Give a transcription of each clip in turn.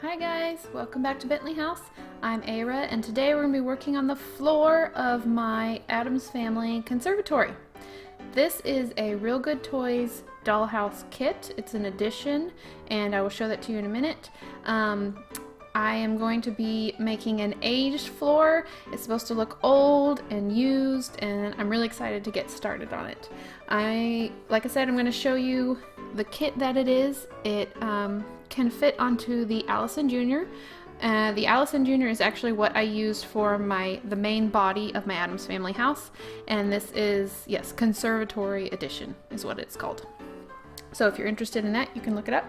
Hi guys, welcome back to Bentley House. I'm Ara and today we're going to be working on the floor of my Addams Family Conservatory. This is a Real Good Toys dollhouse kit. It's an addition and I will show that to you in a minute. I am going to be making an aged floor. It's supposed to look old and used and I'm really excited to get started on it. Like I said, I'm going to show you the kit that it is. It can fit onto the Allison Jr. The Allison Jr. is actually what I used for the main body of my Addams Family house, and this is, yes, Conservatory Edition is what it's called. So if you're interested in that, you can look it up.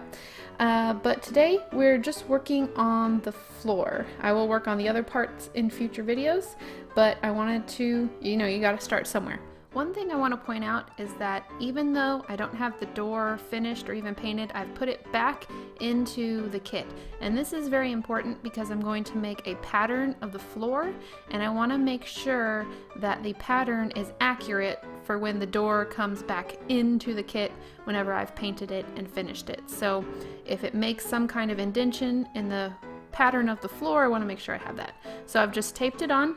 But today we're just working on the floor. I will work on the other parts in future videos, but I wanted to, you gotta start somewhere. One thing I want to point out is that even though I don't have the door finished or even painted, I've put it back into the kit. And this is very important because I'm going to make a pattern of the floor and I want to make sure that the pattern is accurate for when the door comes back into the kit whenever I've painted it and finished it. So if it makes some kind of indentation in the pattern of the floor, I want to make sure I have that. So I've just taped it on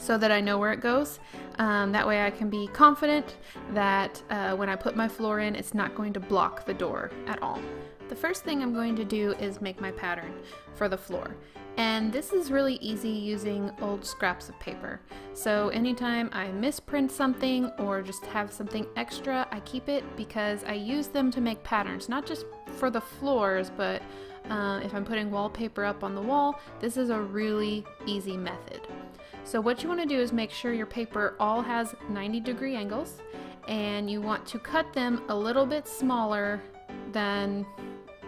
so that I know where it goes. That way I can be confident that when I put my floor in, it's not going to block the door at all. The first thing I'm going to do is make my pattern for the floor. And this is really easy using old scraps of paper. So anytime I misprint something or just have something extra, I keep it because I use them to make patterns, not just for the floors, but if I'm putting wallpaper up on the wall, this is a really easy method. So what you want to do is make sure your paper all has 90-degree angles and you want to cut them a little bit smaller than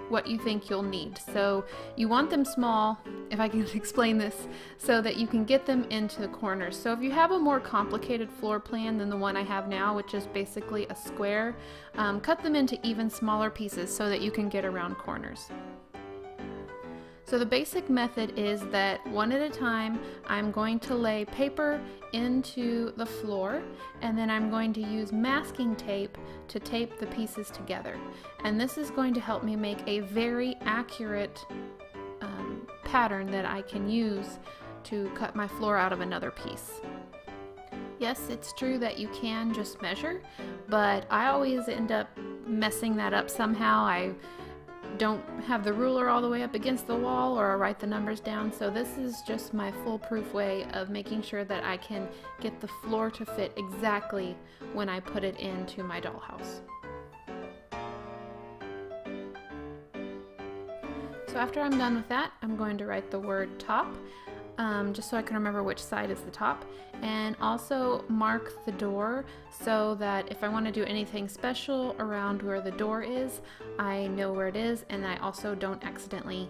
what you think you'll need. So you want them small, if I can explain this, so that you can get them into the corners. So if you have a more complicated floor plan than the one I have now, which is basically a square, cut them into even smaller pieces so that you can get around corners. So the basic method is that one at a time, I'm going to lay paper into the floor and then I'm going to use masking tape to tape the pieces together. And this is going to help me make a very accurate pattern that I can use to cut my floor out of another piece. Yes, it's true that you can just measure, but I always end up messing that up somehow. I don't have the ruler all the way up against the wall or I write the numbers down, so this is just my foolproof way of making sure that I can get the floor to fit exactly when I put it into my dollhouse. So after I'm done with that, I'm going to write the word top, just so I can remember which side is the top, and also mark the door so that if I want to do anything special around where the door is, I know where it is, and I also don't accidentally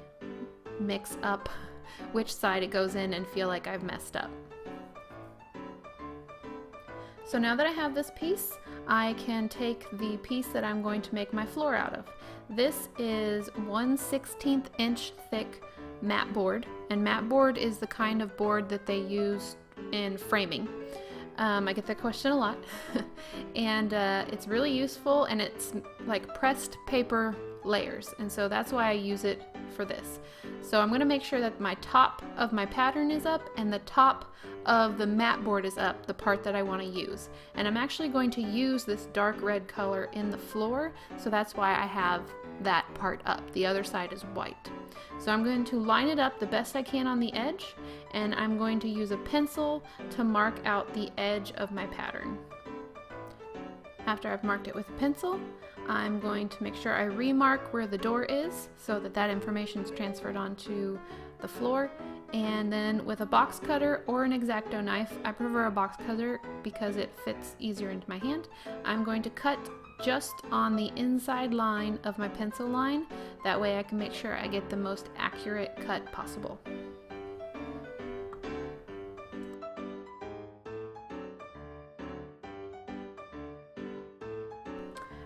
mix up which side it goes in and feel like I've messed up. So now that I have this piece, I can take the piece that I'm going to make my floor out of. This is 1/16 inch thick mat board, and mat board is the kind of board that they use in framing. I get that question a lot and it's really useful, and it's like pressed paper layers, and so that's why I use it for this. So I'm going to make sure that my top of my pattern is up and the top of the mat board is up, the part that I want to use. And I'm actually going to use this dark red color in the floor, so that's why I have that part up. The other side is white. So I'm going to line it up the best I can on the edge, and I'm going to use a pencil to mark out the edge of my pattern. After I've marked it with a pencil, I'm going to make sure I remark where the door is so that that information is transferred onto the floor. And then with a box cutter or an X-Acto knife, I prefer a box cutter because it fits easier into my hand, I'm going to cut just on the inside line of my pencil line. That way I can make sure I get the most accurate cut possible.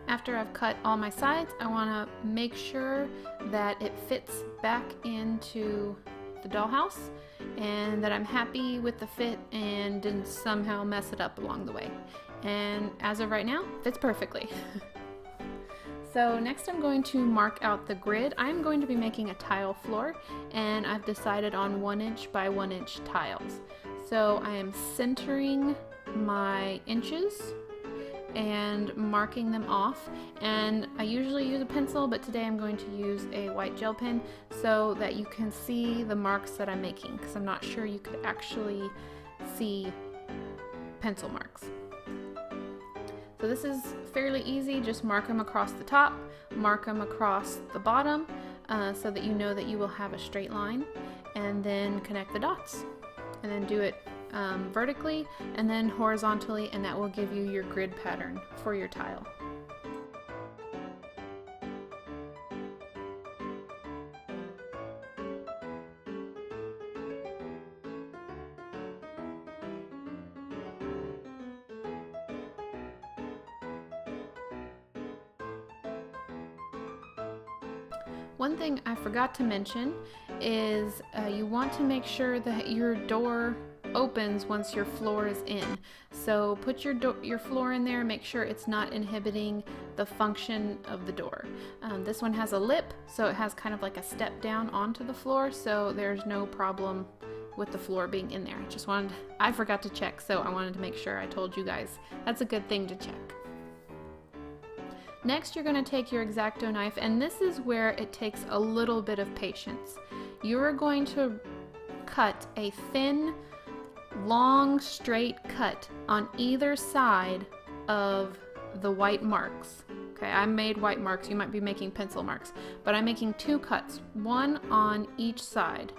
After I've cut all my sides, I want to make sure that it fits back into the dollhouse and that I'm happy with the fit and didn't somehow mess it up along the way. And as of right now, fits perfectly. So next I'm going to mark out the grid. I'm going to be making a tile floor, and I've decided on 1" by 1" tiles. So I am centering my inches and marking them off, and I usually use a pencil, but today I'm going to use a white gel pen so that you can see the marks that I'm making, because I'm not sure you could actually see pencil marks. So this is fairly easy. Just mark them across the top, mark them across the bottom, so that you know that you will have a straight line, and then connect the dots, and then do it vertically and then horizontally, and that will give you your grid pattern for your tile. One thing I forgot to mention is you want to make sure that your door opens once your floor is in. So put your floor in there, make sure it's not inhibiting the function of the door. This one has a lip, so it has kind of like a step down onto the floor, so there's no problem with the floor being in there. I forgot to check, so I wanted to make sure I told you guys. That's a good thing to check. Next, you're going to take your X-Acto knife, and this is where it takes a little bit of patience. You are going to cut a thin, long, straight cut on either side of the white marks. Okay, I made white marks. You might be making pencil marks, but I'm making 2 cuts, one on each side.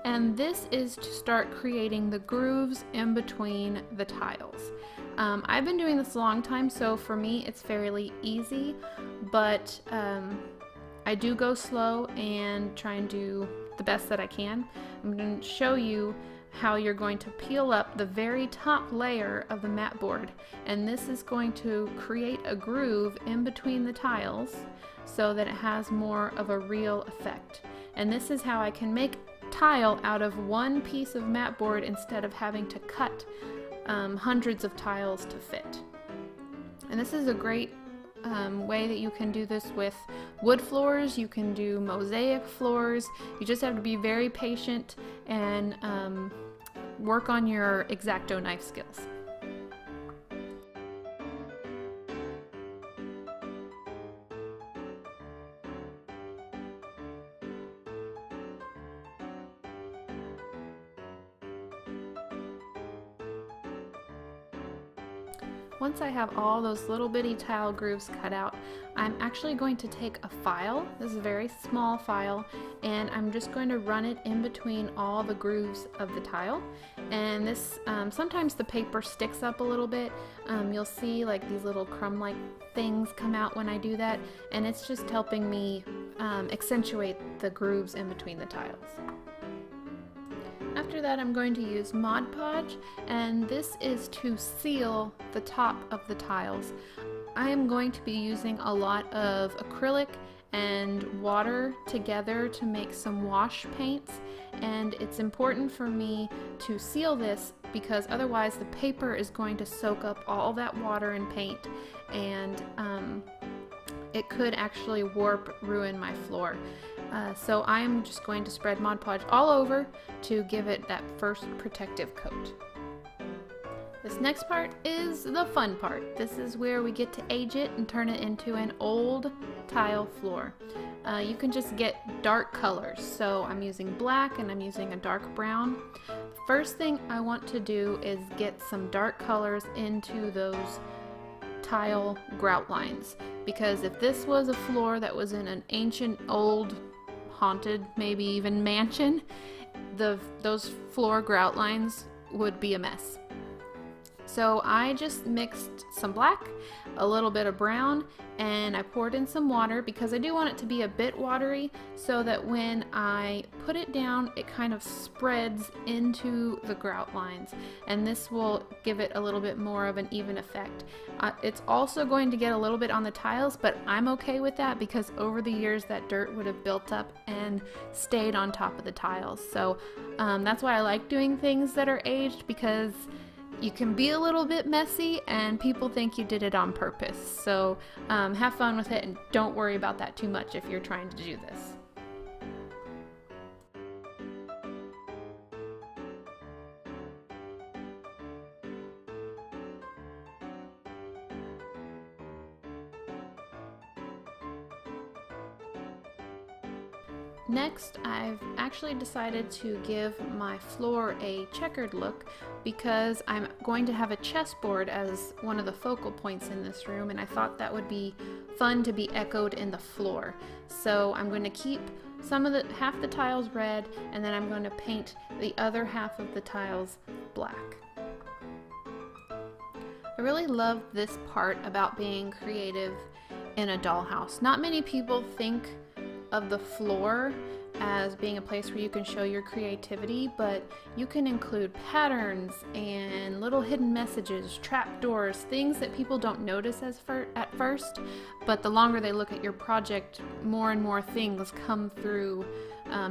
And this is to start creating the grooves in between the tiles. I've been doing this a long time, so for me it's fairly easy, but I do go slow and try and do the best that I can. I'm going to show you how you're going to peel up the very top layer of the mat board, and this is going to create a groove in between the tiles so that it has more of a real effect. And this is how I can make tile out of one piece of mat board instead of having to cut hundreds of tiles to fit. And this is a great way that you can do this with wood floors. You can do mosaic floors. You just have to be very patient and work on your X-Acto knife skills. Once I have all those little bitty tile grooves cut out, I'm actually going to take a file. This is a very small file, and I'm just going to run it in between all the grooves of the tile. And this, sometimes the paper sticks up a little bit. You'll see like these little crumb-like things come out when I do that, and it's just helping me accentuate the grooves in between the tiles. After that, I'm going to use Mod Podge, and this is to seal the top of the tiles. I am going to be using a lot of acrylic and water together to make some wash paints, and it's important for me to seal this because otherwise the paper is going to soak up all that water and paint, and it could actually ruin my floor. So I am just going to spread Mod Podge all over to give it that first protective coat. This next part is the fun part. This is where we get to age it and turn it into an old tile floor. You can just get dark colors. So I'm using black and I'm using a dark brown. First thing I want to do is get some dark colors into those tile grout lines, because if this was a floor that was in an ancient old haunted, maybe even mansion, those floor grout lines would be a mess. So I just mixed some black, a little bit of brown, and I poured in some water because I do want it to be a bit watery so that when I put it down it kind of spreads into the grout lines, and this will give it a little bit more of an even effect. It's also going to get a little bit on the tiles, but I'm okay with that because over the years that dirt would have built up and stayed on top of the tiles. So that's why I like doing things that are aged, because you can be a little bit messy and people think you did it on purpose. So have fun with it and don't worry about that too much if you're trying to do this. Next, I've actually decided to give my floor a checkered look because I'm going to have a chessboard as one of the focal points in this room, and I thought that would be fun to be echoed in the floor. So I'm going to keep half the tiles red, and then I'm going to paint the other half of the tiles black. I really love this part about being creative in a dollhouse. Not many people think of the floor as being a place where you can show your creativity, but you can include patterns and little hidden messages, trapdoors, things that people don't notice at first, but the longer they look at your project, more and more things come through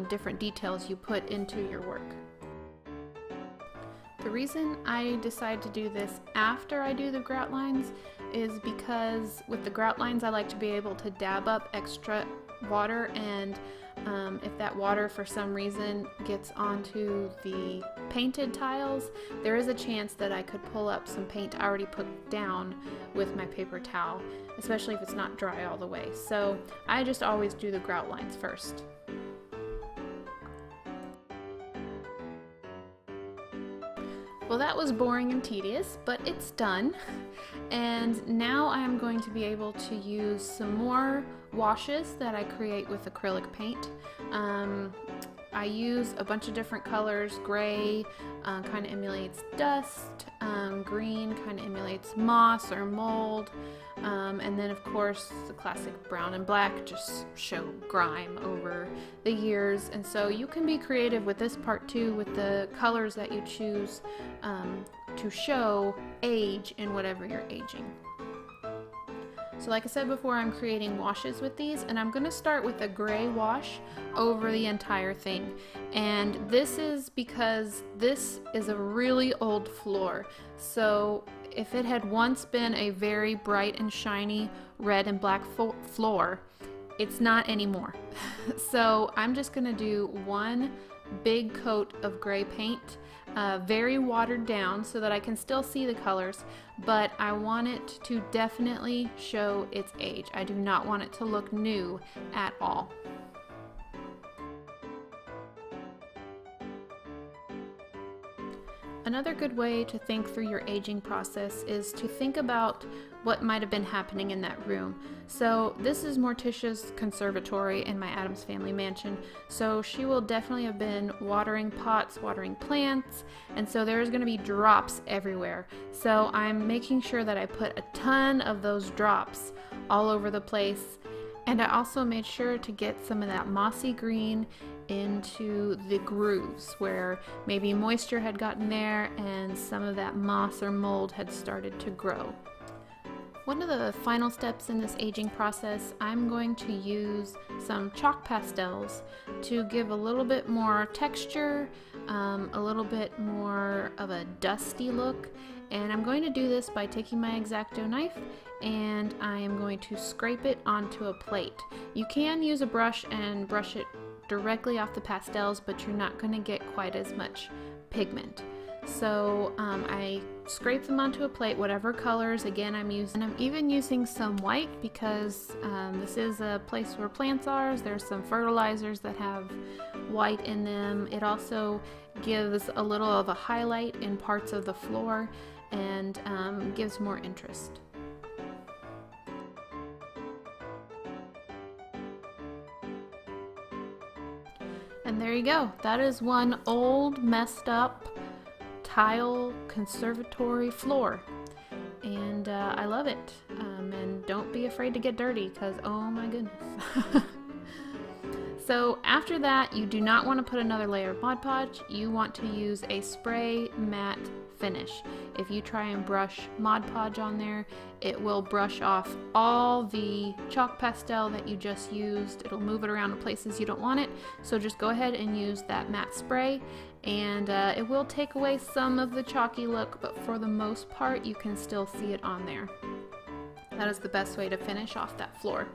different details you put into your work. The reason I decide to do this after I do the grout lines is because with the grout lines I like to be able to dab up extra water, and if that water for some reason gets onto the painted tiles, there is a chance that I could pull up some paint I already put down with my paper towel, especially if it's not dry all the way. So I just always do the grout lines first. Well, that was boring and tedious, but it's done. And now I'm going to be able to use some more washes that I create with acrylic paint. I use a bunch of different colors. Gray kind of emulates dust, green kind of emulates moss or mold, and then of course the classic brown and black just show grime over the years. And so you can be creative with this part too, with the colors that you choose to show age in whatever you're aging. So like I said before, I'm creating washes with these, and I'm going to start with a gray wash over the entire thing. And this is because this is a really old floor. So if it had once been a very bright and shiny red and black floor, it's not anymore. So I'm just going to do one big coat of gray paint, very watered down so that I can still see the colors, but I want it to definitely show its age. I do not want it to look new at all. Another good way to think through your aging process is to think about what might have been happening in that room. So this is Morticia's conservatory in my Addams Family Mansion, so she will definitely have been watering pots, watering plants, and so there's going to be drops everywhere. So I'm making sure that I put a ton of those drops all over the place, and I also made sure to get some of that mossy green into the grooves where maybe moisture had gotten there and some of that moss or mold had started to grow. One of the final steps in this aging process, I'm going to use some chalk pastels to give a little bit more texture, a little bit more of a dusty look, and I'm going to do this by taking my X-Acto knife and I am going to scrape it onto a plate. You can use a brush and brush it directly off the pastels, but you're not going to get quite as much pigment. So I scrape them onto a plate, whatever colors. Again, I'm even using some white because this is a place where plants are. There's some fertilizers that have white in them. It also gives a little of a highlight in parts of the floor and gives more interest. And there you go. That is one old, messed up tile conservatory floor. And I love it. And don't be afraid to get dirty because, oh my goodness. So after that, you do not want to put another layer of Mod Podge. You want to use a spray matte finish. If you try and brush Mod Podge on there, it will brush off all the chalk pastel that you just used. It'll move it around to places you don't want it. So just go ahead and use that matte spray and it will take away some of the chalky look, but for the most part you can still see it on there. That is the best way to finish off that floor.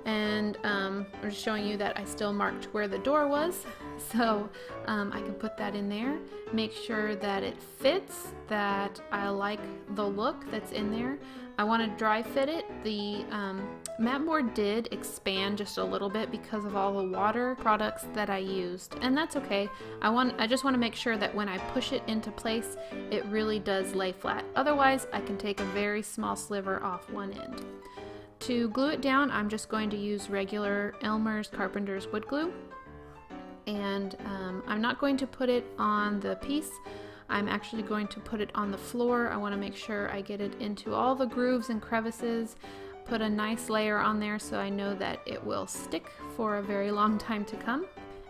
And I'm just showing you that I still marked where the door was, so I can put that in there. Make sure that it fits, that I like the look that's in there. I want to dry fit it. The mat board did expand just a little bit because of all the water products that I used, and that's okay. I just want to make sure that when I push it into place, it really does lay flat. Otherwise, I can take a very small sliver off one end. To glue it down, I'm just going to use regular Elmer's Carpenter's wood glue, and I'm not going to put it on the piece. I'm actually going to put it on the floor. I want to make sure I get it into all the grooves and crevices, put a nice layer on there so I know that it will stick for a very long time to come.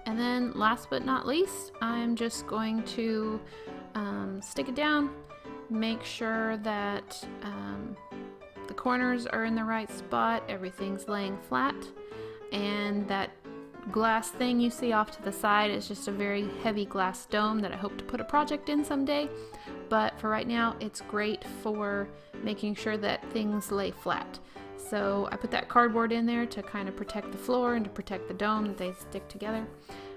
And then last but not least, I'm just going to stick it down, make sure that the corners are in the right spot, everything's laying flat, and that glass thing you see off to the side is just a very heavy glass dome that I hope to put a project in someday, but for right now it's great for making sure that things lay flat. So I put that cardboard in there to kind of protect the floor and to protect the dome, that they stick together.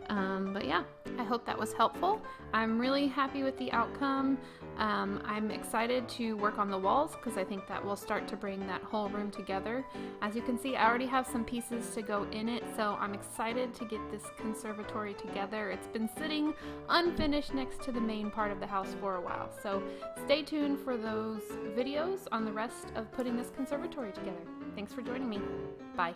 But yeah, I hope that was helpful. I'm really happy with the outcome. I'm excited to work on the walls because I think that will start to bring that whole room together. As you can see, I already have some pieces to go in it, so I'm excited to get this conservatory together. It's been sitting unfinished next to the main part of the house for a while, so stay tuned for those videos on the rest of putting this conservatory together. Thanks for joining me. Bye.